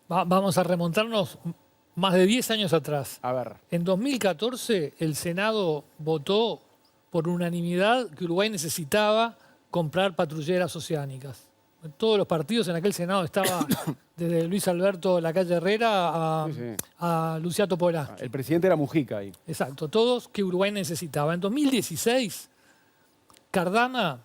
Vamos a remontarnos más de 10 años atrás. A ver. En 2014, el Senado votó por unanimidad que Uruguay necesitaba comprar patrulleras oceánicas. Todos los partidos en aquel Senado estaban desde Luis Alberto Lacalle Herrera Sí, sí. a Luciano Polaski. El presidente era Mujica ahí. Exacto, todos que Uruguay necesitaba. En 2016, Cardama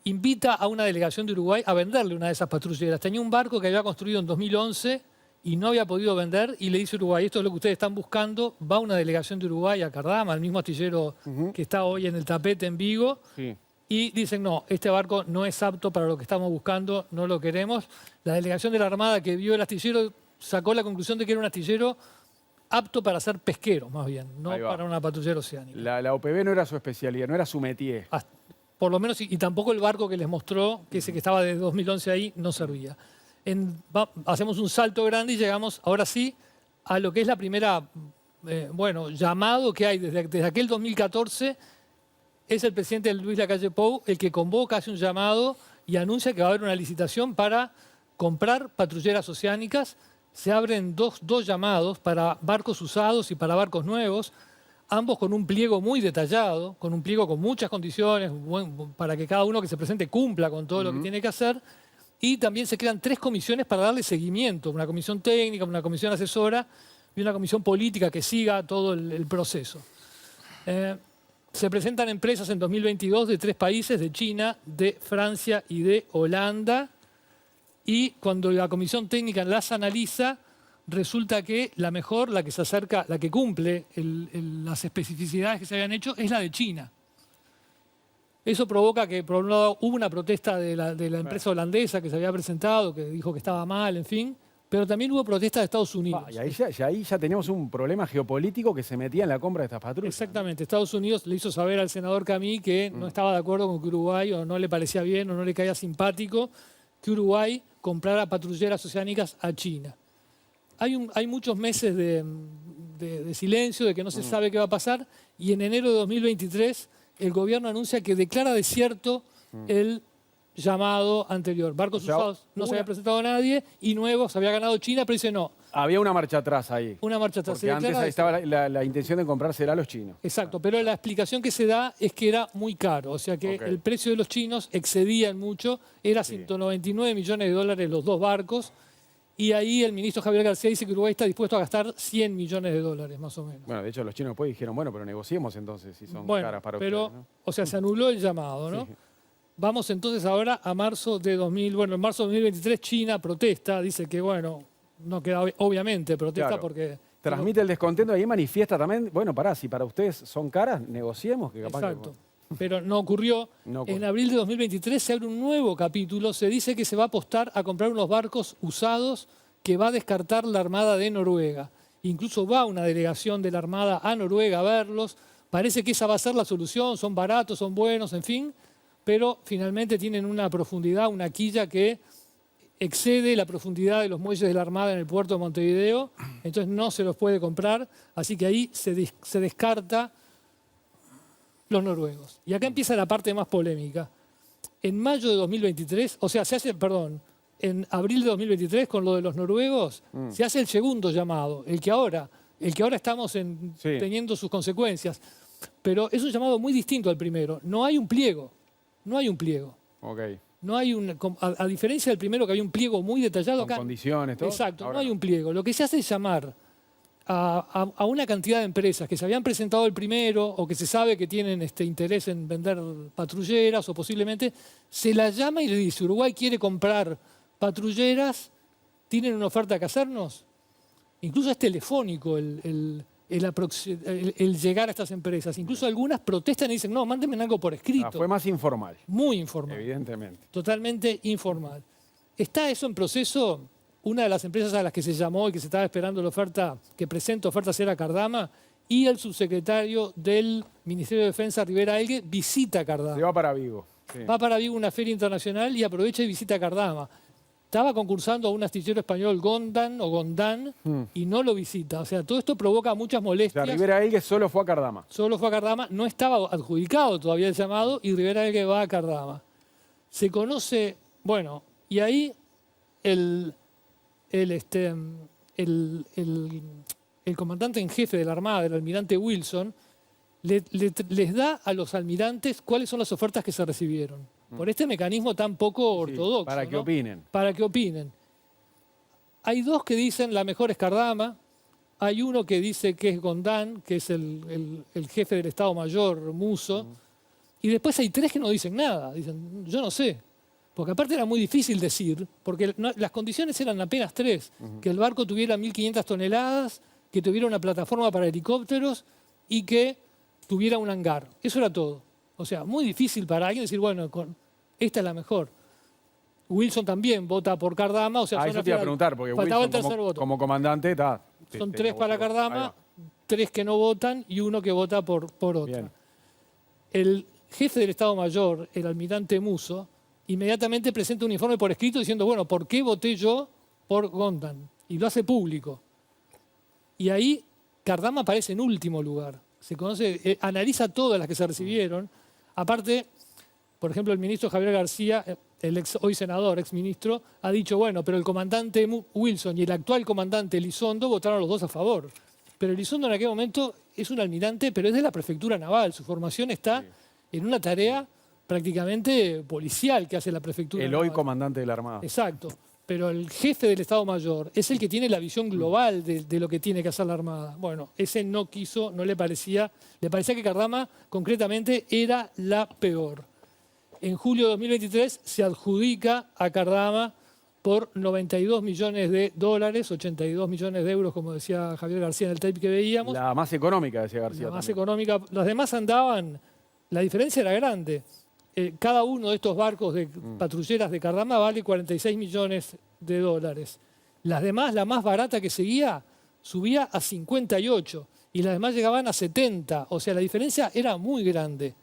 invita a una delegación de Uruguay a venderle una de esas patrulleras. Tenía un barco que había construido en 2011 y no había podido vender y le dice a Uruguay, esto es lo que ustedes están buscando, va una delegación de Uruguay a Cardama, el mismo astillero que está hoy en el tapete en Vigo, Sí. y dicen, no, este barco no es apto para lo que estamos buscando, no lo queremos. La delegación de la Armada que vio el astillero sacó la conclusión de que era un astillero apto para ser pesquero, más bien, no Ahí va. para una patrullera oceánica. La OPB no era su especialidad, no era su métier. Por lo menos, y tampoco el barco que les mostró, que ese que estaba desde 2011 ahí, no servía. Hacemos un salto grande y llegamos, ahora sí, a lo que es la primera, llamado que hay desde aquel 2014. Es el presidente Luis Lacalle Pou el que convoca, hace un llamado y anuncia que va a haber una licitación para comprar patrulleras oceánicas. Se abren dos llamados para barcos usados y para barcos nuevos, ambos con un pliego muy detallado, con un pliego con muchas condiciones, para que cada uno que se presente cumpla con todo lo que tiene que hacer. Y también se crean 3 comisiones para darle seguimiento, una comisión técnica, una comisión asesora y una comisión política que siga todo el proceso. Se presentan empresas en 2022 de 3 países, de China, de Francia y de Holanda. Y cuando la comisión técnica las analiza, resulta que la mejor, la que se acerca, la que cumple las especificidades que se habían hecho, es la de China. Eso provoca que, por un lado, hubo una protesta de la empresa holandesa que se había presentado, que dijo que estaba mal, en fin, pero también hubo protestas de Estados Unidos. Y ahí ya teníamos un problema geopolítico que se metía en la compra de estas patrullas. Exactamente. Estados Unidos le hizo saber al senador Camí que no estaba de acuerdo con que Uruguay, o no le parecía bien, o no le caía simpático, que Uruguay comprara patrulleras oceánicas a China. Hay muchos meses de silencio, de que no se sabe qué va a pasar, y en enero de 2023 el gobierno anuncia que declara desierto el llamado anterior. Barcos usados no se había presentado nadie y nuevos había ganado China, pero dice no. Había una marcha atrás ahí. Una marcha atrás. Porque antes ahí estaba la intención de comprársela a los chinos. Exacto, pero la explicación que se da es que era muy caro, o sea que el precio de los chinos excedía en mucho, era 199 millones de dólares los 2 barcos, y ahí el ministro Javier García dice que Uruguay está dispuesto a gastar 100 millones de dólares, más o menos. Bueno, de hecho los chinos después dijeron, bueno, pero negociemos entonces si son caras para pero, ustedes, ¿no? o sea, se anuló el llamado, ¿no? Sí. Vamos entonces ahora a marzo de en marzo de 2023 China protesta, dice que, bueno, no queda, obviamente protesta Claro. porque... Transmite el descontento y ahí manifiesta también, bueno, pará, si para ustedes son caras, negociemos. Que capaz Exacto. Pero no ocurrió. No ocurrió. En abril de 2023 se abre un nuevo capítulo. Se dice que se va a apostar a comprar unos barcos usados que va a descartar la Armada de Noruega. Incluso va una delegación de la Armada a Noruega a verlos. Parece que esa va a ser la solución. Son baratos, son buenos, en fin. Pero finalmente tienen una profundidad, una quilla que excede la profundidad de los muelles de la Armada en el puerto de Montevideo. Entonces no se los puede comprar. Así que ahí se descarta los noruegos. Y acá empieza la parte más polémica. En mayo de 2023, o sea, en abril de 2023, con lo de los noruegos, se hace el segundo llamado, el que ahora estamos teniendo sus consecuencias. Pero es un llamado muy distinto al primero. No hay un pliego. Ok. No hay a diferencia del primero, que había un pliego muy detallado. Con acá, condiciones, todo. exacto, Ahora no hay un pliego. Lo que se hace es llamar a una cantidad de empresas que se habían presentado el primero o que se sabe que tienen interés en vender patrulleras o posiblemente, se las llama y le dice, Uruguay quiere comprar patrulleras, ¿tienen una oferta que hacernos? Incluso es telefónico el llegar a estas empresas. Incluso algunas protestan y dicen, no, mándenme algo por escrito. fue más informal. Muy informal. Evidentemente. Totalmente informal. Está eso en proceso. Una de las empresas a las que se llamó y que se estaba esperando la oferta, que presenta ofertas, era Cardama, y el subsecretario del Ministerio de Defensa, Rivera Elgue, visita Cardama. Se va para Vigo. Sí. Va para Vigo, una feria internacional, y aprovecha y visita Cardama. Estaba concursando a un astillero español, Gondán, y no lo visita. O sea, todo esto provoca muchas molestias. O sea, Rivera Elgue solo fue a Cardama. Solo fue a Cardama, no estaba adjudicado todavía el llamado, y Rivera Elgue va a Cardama. Se conoce, bueno, y ahí el comandante en jefe de la Armada, el almirante Wilson, les da a los almirantes cuáles son las ofertas que se recibieron. Por este mecanismo tan poco ortodoxo. para que ¿no? opinen. Para que opinen. Hay dos que dicen la mejor es Cardama, hay uno que dice que es Gondán, que es el jefe del Estado Mayor, Musso, y después hay tres que no dicen nada, dicen, yo no sé. Porque aparte era muy difícil decir, porque las condiciones eran apenas tres, que el barco tuviera 1.500 toneladas, que tuviera una plataforma para helicópteros y que tuviera un hangar. Eso era todo. O sea, muy difícil para alguien decir, bueno, esta es la mejor. Wilson también vota por Cardama. O sea, Eso te iba a preguntar, porque faltaba Wilson el tercer voto. como comandante está... Son tres para Cardama, tres que no votan y uno que vota por otra. Bien. El jefe del Estado Mayor, el almirante Musso, inmediatamente presenta un informe por escrito diciendo, bueno, ¿por qué voté yo por Gondán? Y lo hace público. Y ahí Cardama aparece en último lugar. Se conoce, analiza todas las que se recibieron. Aparte, por ejemplo, el ministro Javier García, el hoy senador, ex ministro, ha dicho, bueno, pero el comandante Wilson y el actual comandante Elizondo votaron los dos a favor. Pero Elizondo en aquel momento es un almirante, pero es de la prefectura naval. Su formación está en una tarea prácticamente policial que hace la prefectura El naval. hoy comandante de la Armada. Exacto. Pero el jefe del Estado Mayor es el que tiene la visión global de lo que tiene que hacer la Armada. Bueno, ese no quiso, no le parecía que Cardama concretamente era la peor. En julio de 2023 se adjudica a Cardama por 92 millones de dólares, 82 millones de euros, como decía Javier García en el tape que veíamos. La más económica, decía García. La más también. económica. Las demás andaban, la diferencia era grande. Cada uno de estos barcos de patrulleras de Cardama vale 46 millones de dólares. Las demás, la más barata que seguía, subía a 58 y las demás llegaban a 70. O sea, la diferencia era muy grande.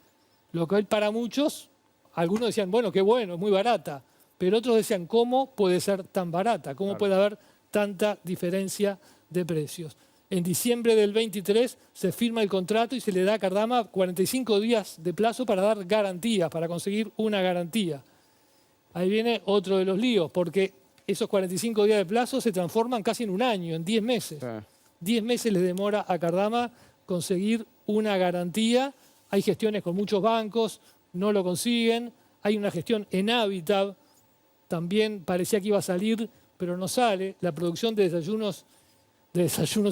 Lo que para muchos, algunos decían, bueno, qué bueno, es muy barata. Pero otros decían, ¿cómo puede ser tan barata? ¿Cómo puede haber tanta diferencia de precios? En diciembre del 23 se firma el contrato y se le da a Cardama 45 días de plazo para dar garantías, para conseguir una garantía. Ahí viene otro de los líos, porque esos 45 días de plazo se transforman casi en un año, en 10 meses. 10 meses les demora a Cardama conseguir una garantía. Hay gestiones con muchos bancos, no lo consiguen. Hay una gestión en Habitat, también parecía que iba a salir, pero no sale. La producción de desayunos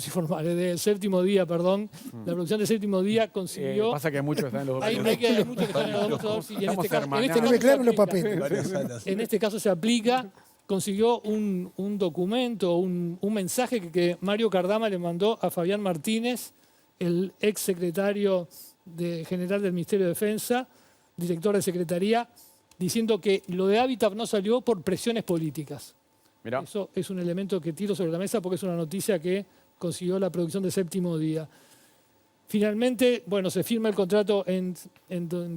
informales, del séptimo día, perdón. La producción del séptimo día consiguió... Pasa que muchos están en los dos. Hay muchos que están en los dos productores, y en este caso se aplica. Consiguió un documento, un mensaje que Mario Cardama le mandó a Fabián Martínez, el ex secretario general del Ministerio de Defensa, director de Secretaría, diciendo que lo de Habitat no salió por presiones políticas. Mirá. Eso es un elemento que tiro sobre la mesa porque es una noticia que consiguió la producción de séptimo día. Finalmente, bueno, se firma el contrato en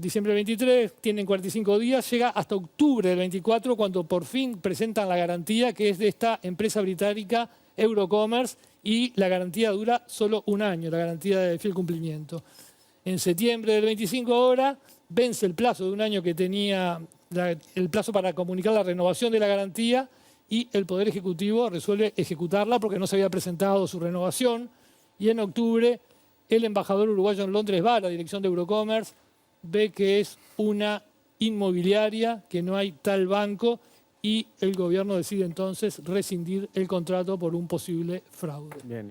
diciembre del 23, tienen 45 días, llega hasta octubre del 24 cuando por fin presentan la garantía que es de esta empresa británica Eurocommerce y la garantía dura solo un año, la garantía de fiel cumplimiento. En septiembre del 25 ahora vence el plazo de un año que tenía el plazo para comunicar la renovación de la garantía y el Poder Ejecutivo resuelve ejecutarla porque no se había presentado su renovación. Y en octubre el embajador uruguayo en Londres va a la dirección de Eurocommerce, ve que es una inmobiliaria, que no hay tal banco y el gobierno decide entonces rescindir el contrato por un posible fraude. Bien.